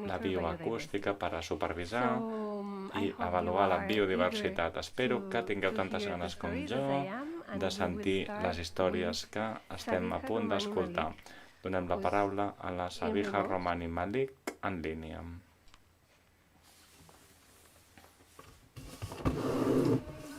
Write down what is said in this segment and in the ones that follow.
la bioacústica per a supervisar i avaluar la biodiversitat. Espero que tingueu tantes ganes com jo de sentir les històries que estem a punt d'escoltar. Donem la paraula a la Sabiha Romani Malik en línia.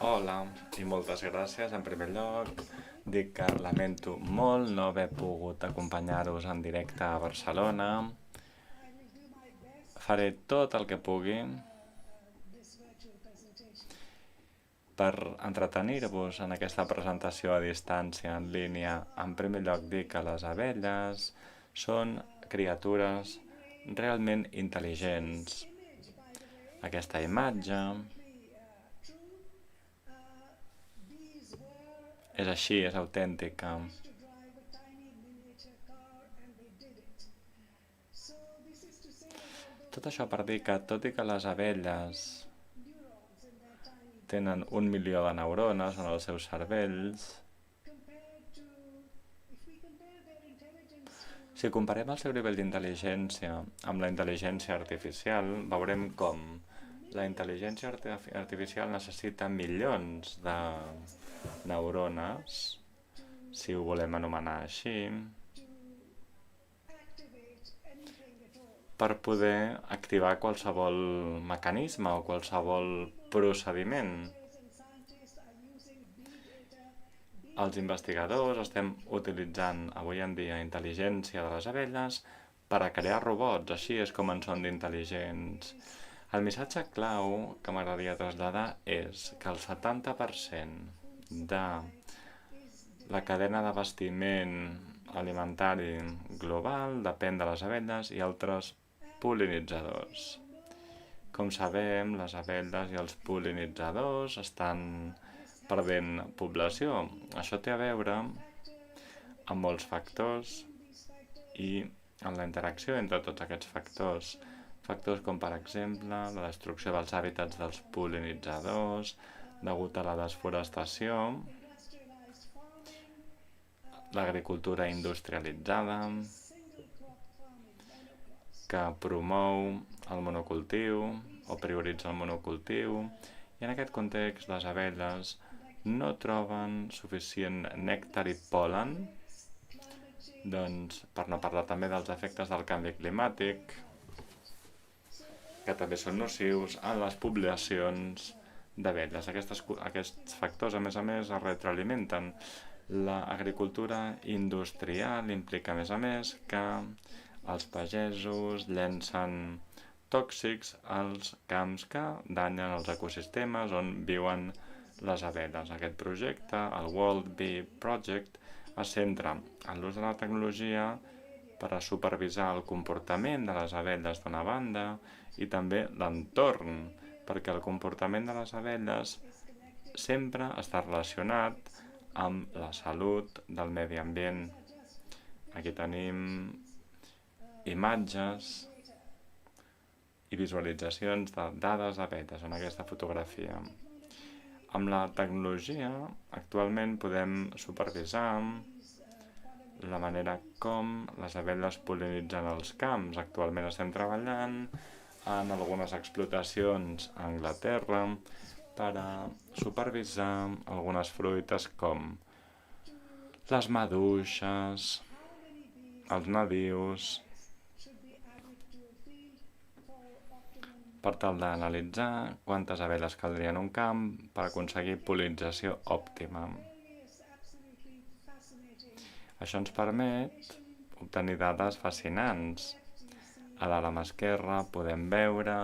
Hola i moltes gràcies. En primer lloc, dic que lamento molt no haver pogut acompanyar-vos en directe a Barcelona. Faré tot el que pugui per entretenir-vos en aquesta presentació a distància en línia. En primer lloc, dic que les abelles són criatures realment intel·ligents. Aquesta imatge és així, és autèntica. Tot això per dir que, tot i que les abelles tenen 1 milió de neurones en els seus cervells, si comparem el seu nivell d'intel·ligència amb la intel·ligència artificial, veurem com la intel·ligència artificial necessita milions de neurones, si ho volem anomenar així, per poder activar qualsevol mecanisme o qualsevol procediment. Els investigadors estem utilitzant avui en dia intel·ligència de les abelles per a crear robots, així és com en són d'intel·ligents. El missatge clau que m'agradaria traslladar és que el 70% de la cadena d'abastiment alimentari global depèn de les abelles i altres pol·linitzadors. Com sabem, les abelles i els pol·linitzadors estan perdent població. Això té a veure amb molts factors i en la interacció entre tots aquests factors. Factors com, per exemple, la destrucció dels hàbitats dels pol·linitzadors degut a la desforestació, l'agricultura industrialitzada, que promou el monocultiu o prioritza el monocultiu, i en aquest context les abelles no troben suficient nèctar i pol·len, doncs, per no parlar també dels efectes del canvi climàtic, que també són nocius en les poblacions d'abelles. Aquests factors, a més, es retroalimenten. L'agricultura industrial implica, a més, que els pagesos llencen tòxics als camps que danyen els ecosistemes on viuen les abelles. Aquest projecte, el World Bee Project, es centra en l'ús de la tecnologia per a supervisar el comportament de les abelles d'una banda i també l'entorn, perquè el comportament de les abelles sempre està relacionat amb la salut del medi ambient. Aquí tenim imatges i visualitzacions de dades d'abelles en aquesta fotografia. Amb la tecnologia, actualment podem supervisar la manera com les abelles pol·linitzen els camps. Actualment estem treballant en algunes explotacions a Anglaterra per a supervisar algunes fruites com les maduixes, els nadius, per tal d'analitzar quantes abelles caldria en un camp per aconseguir pol·linització òptima. Això ens permet obtenir dades fascinants. A l'alam esquerra podem veure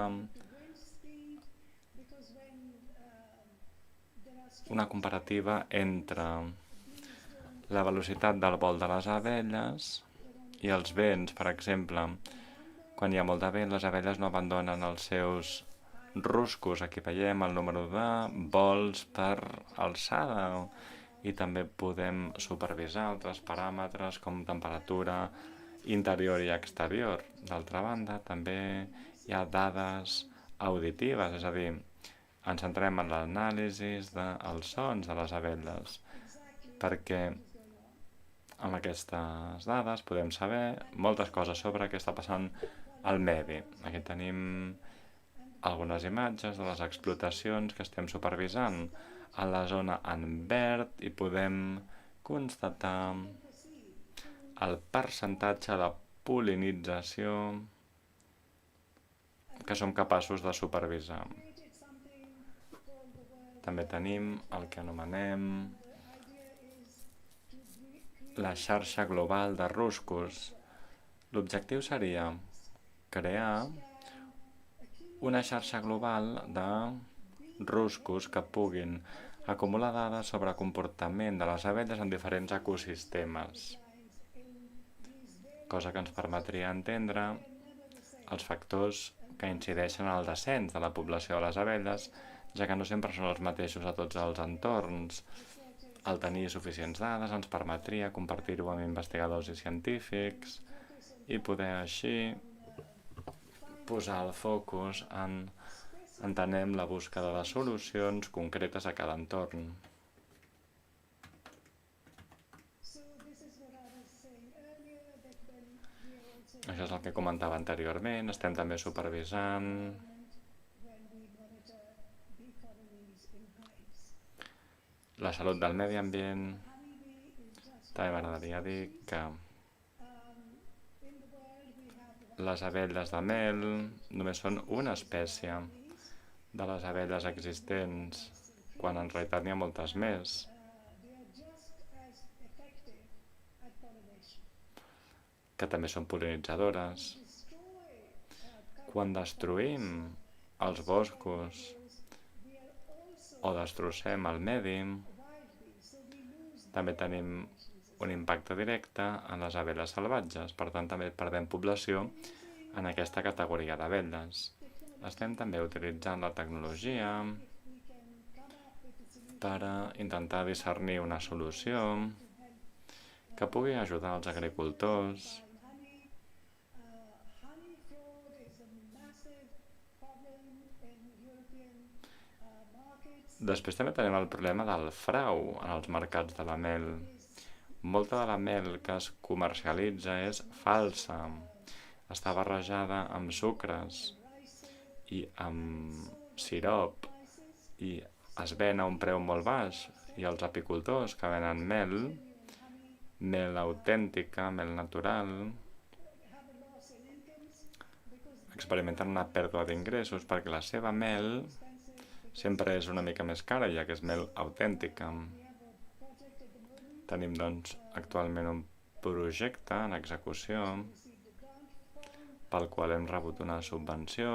una comparativa entre la velocitat del vol de les abelles i els vents. Per exemple, quan hi ha molt de vent, les abelles no abandonen els seus ruscos. Aquí veiem el número de vols per alçada i també podem supervisar altres paràmetres com temperatura interior i exterior. D'altra banda, també hi ha dades auditives, és a dir, ens centrem en l'anàlisi dels sons de les abelles, perquè Amb aquestes dades podem saber moltes coses sobre què està passant al medi. Aquí tenim algunes imatges de les explotacions que estem supervisant a la zona en verd i podem constatar el percentatge de pol·linització que som capaços de supervisar. També tenim el que anomenem la xarxa global de ruscos. L'objectiu seria crear una xarxa global de ruscos que puguin acumular dades sobre comportament de les abelles en diferents ecosistemes, cosa que ens permetria entendre els factors que incideixen en el descens de la població de les abelles, ja que no sempre són els mateixos a tots els entorns. El tenir suficients dades ens permetria compartir-ho amb investigadors i científics i poder així posar el focus en, entenem, la búsqueda de solucions concretes a cada entorn. Això és el que comentava anteriorment. Estem també supervisant la salut del medi ambient. També m'agradaria dir que les abelles de mel només són una espècie de les abelles existents, quan en realitat n'hi ha moltes més. Que també són pol·linitzadores. Quan destruïm els boscos o destrossem el medi, també tenim un impacte directe en les abelles salvatges, per tant també perdem població en aquesta categoria d'abelles. Estem també utilitzant la tecnologia per intentar discernir una solució que pugui ajudar els agricultors Després també tenim el problema del frau en els mercats de la mel. Molta de la mel que es comercialitza és falsa. Està barrejada amb sucres i amb sirop i es ven a un preu molt baix. I els apicultors que venen mel autèntica, mel natural, experimenten una pèrdua d'ingressos perquè la seva mel sempre és una mica més cara, ja que és mel autèntica. Tenim, doncs, actualment un projecte en execució pel qual hem rebut una subvenció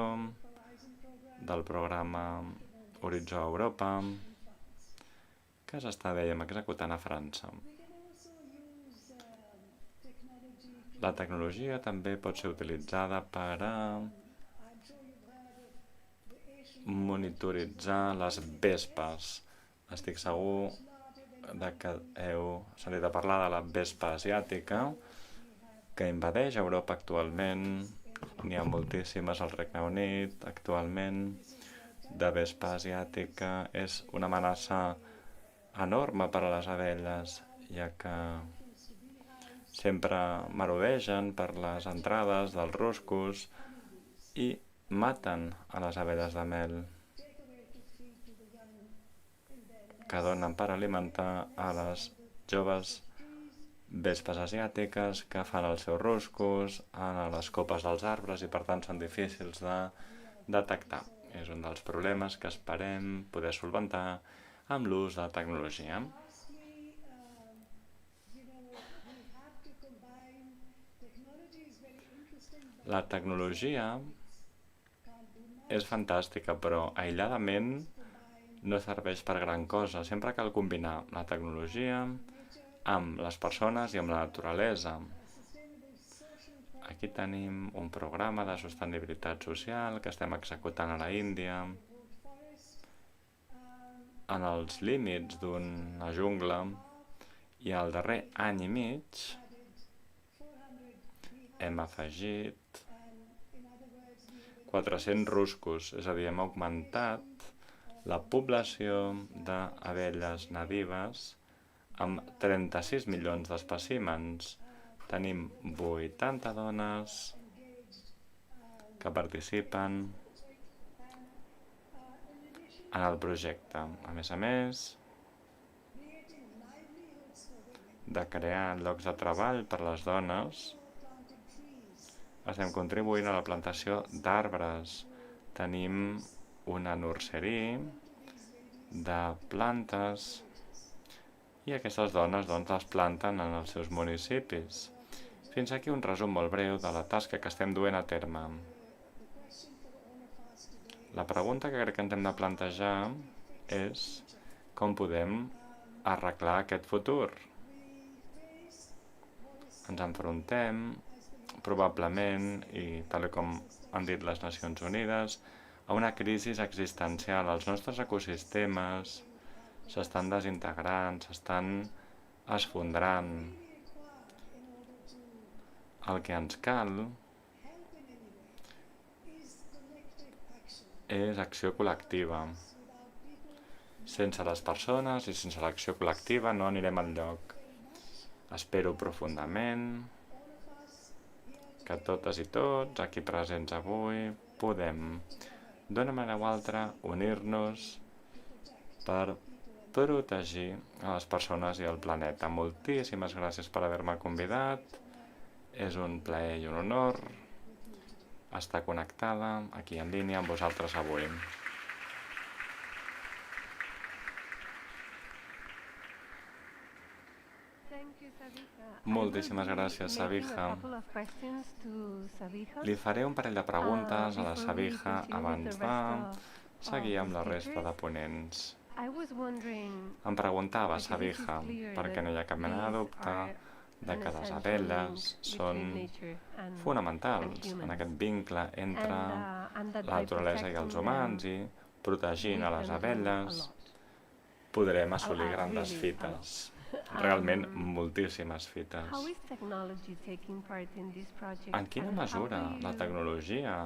del programa Horitzó Europa que s'està, dèiem, executant a França. La tecnologia també pot ser utilitzada per a monitoritzar les vespes. Estic segur que heu sentit a parlar de la vespa asiàtica que invadeix Europa actualment. N'hi ha moltíssimes al Regne Unit actualment. De vespa asiàtica és una amenaça enorme per a les abelles, ja que sempre merodegen per les entrades dels ruscos i maten a les abelles de mel que donen per alimentar a les joves vespes asiàtiques que fan els seus ruscos a les copes dels arbres i per tant són difícils de detectar. És un dels problemes que esperem poder solventar amb l'ús de la tecnologia. La tecnologia és fantàstica, però aïlladament no serveix per gran cosa. Sempre cal combinar la tecnologia amb les persones i amb la naturalesa. Aquí tenim un programa de sostenibilitat social que estem executant a la Índia en els límits d'una jungla i el darrer any i mig hem afegit 400 ruscos, és a dir, hem augmentat la població d'abelles nadives amb 36 milions d'espècimens. Tenim 80 dones que participen en el projecte. A més, de crear llocs de treball per a les dones, estem contribuint a la plantació d'arbres. Tenim una nurseria de plantes i aquestes dones les planten en els seus municipis. Fins aquí un resum molt breu de la tasca que estem duent a terme. La pregunta que crec que ens hem de plantejar és com podem arreglar aquest futur. Ens enfrontem, probablement, i tal com han dit les Nacions Unides, a una crisi existencial. Els nostres ecosistemes s'estan desintegrant, s'estan esfondrant. El que ens cal és acció col·lectiva. Sense les persones i sense l'acció col·lectiva no anirem enlloc. Espero profundament que totes i tots, aquí presents avui, podem, d'una manera o altra, unir-nos per protegir a les persones i el planeta. Moltíssimes gràcies per haver-me convidat. És un plaer i un honor estar connectada aquí en línia amb vosaltres avui. Moltíssimes gràcies, Sabiha. Li faré un parell de preguntes a la Sabiha abans de seguir amb la resta de ponents. Em preguntava, Sabiha, perquè no hi ha cap mena de dubte de que les abelles són fonamentals en aquest vincle entre la naturalesa i els humans, i protegint a les abelles podrem assolir grans fites. Realment moltíssimes fites. En quina mesura la tecnologia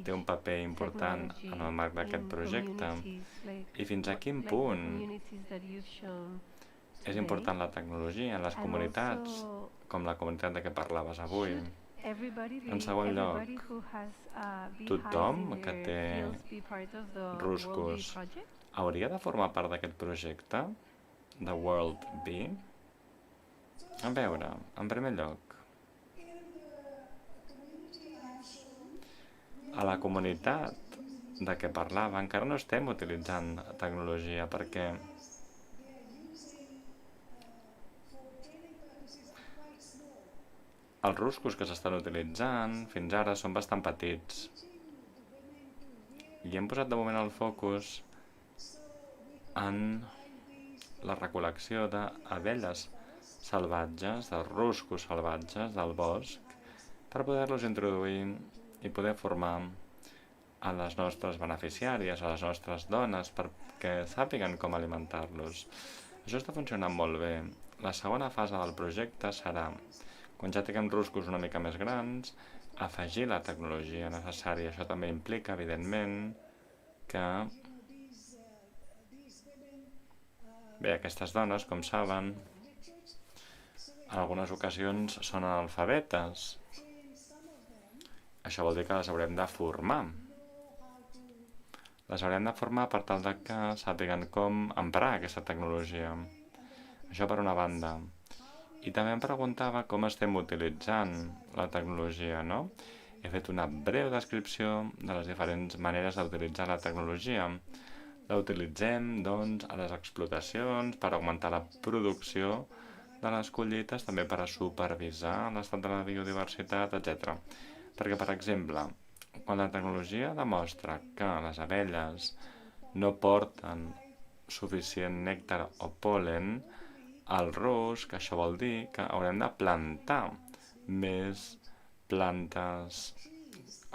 té un paper important en el marc d'aquest projecte i fins a quin punt és important la tecnologia en les comunitats, com la comunitat de què parlaves avui? En segon lloc, tothom que té ruscos hauria de formar part d'aquest projecte de World Bee? A veure, en primer lloc, a la comunitat de què parlava encara no estem utilitzant tecnologia perquè els ruscos que s'estan utilitzant fins ara són bastant petits i hem posat de moment el focus en la recol·lecció d'abelles salvatges, dels ruscos salvatges del bosc, per poder-los introduir i poder formar a les nostres beneficiàries, a les nostres dones, perquè sàpiguen com alimentar-los. Això està funcionant molt bé. La segona fase del projecte serà, quan ja tinguem ruscos una mica més grans, afegir la tecnologia necessària. Això també implica, evidentment, que bé, aquestes dones, com saben, en algunes ocasions són analfabetes. Això vol dir que les haurem de formar. Les haurem de formar per tal que sàpiguen com emprar aquesta tecnologia. Això per una banda. I també em preguntava com estem utilitzant la tecnologia, no? He fet una breu descripció de les diferents maneres d'utilitzar la tecnologia. La utilitzem, doncs, a les explotacions per augmentar la producció de les collites, també per a supervisar l'estat de la biodiversitat, etc. Perquè, per exemple, quan la tecnologia demostra que les abelles no porten suficient nèctar o pol·len, al rusc, això vol dir que haurem de plantar més plantes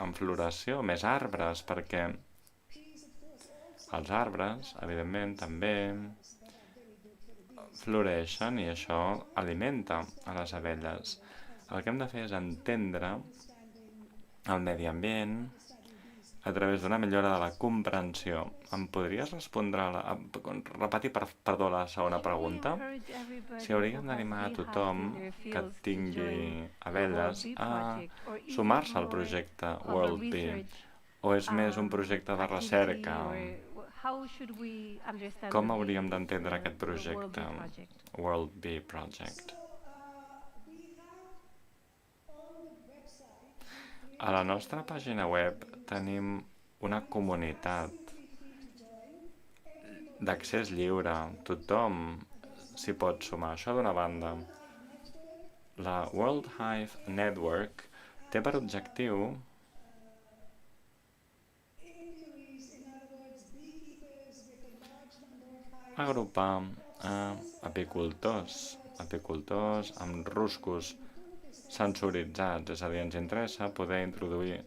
en floració, més arbres, perquè els arbres, evidentment, també floreixen i això alimenta a les abelles. El que hem de fer és entendre el medi ambient, a través d'una millora de la comprensió. Em podries repetir, perdó, la segona pregunta? Si hauríem d'animar a tothom que tingui abelles a sumar-se al projecte World Bee, o és més un projecte de recerca? Com hauríem d'entendre aquest projecte, World Bee Project? A la nostra pàgina web tenim una comunitat d'accés lliure. Tothom s'hi pot sumar. Això d'una banda. La World Hive Network té per objectiu agrupar apicultors amb ruscos sensoritzats, és a dir, ens interessa poder introduir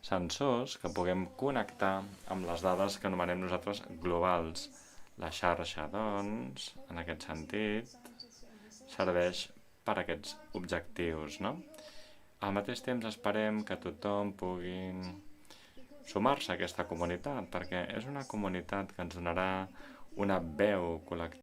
sensors que puguem connectar amb les dades que anomenem nosaltres globals. La xarxa, doncs, en aquest sentit, serveix per a aquests objectius, no? Al mateix temps esperem que tothom pugui sumar-se a aquesta comunitat, perquè és una comunitat que ens donarà una veu col·lectiva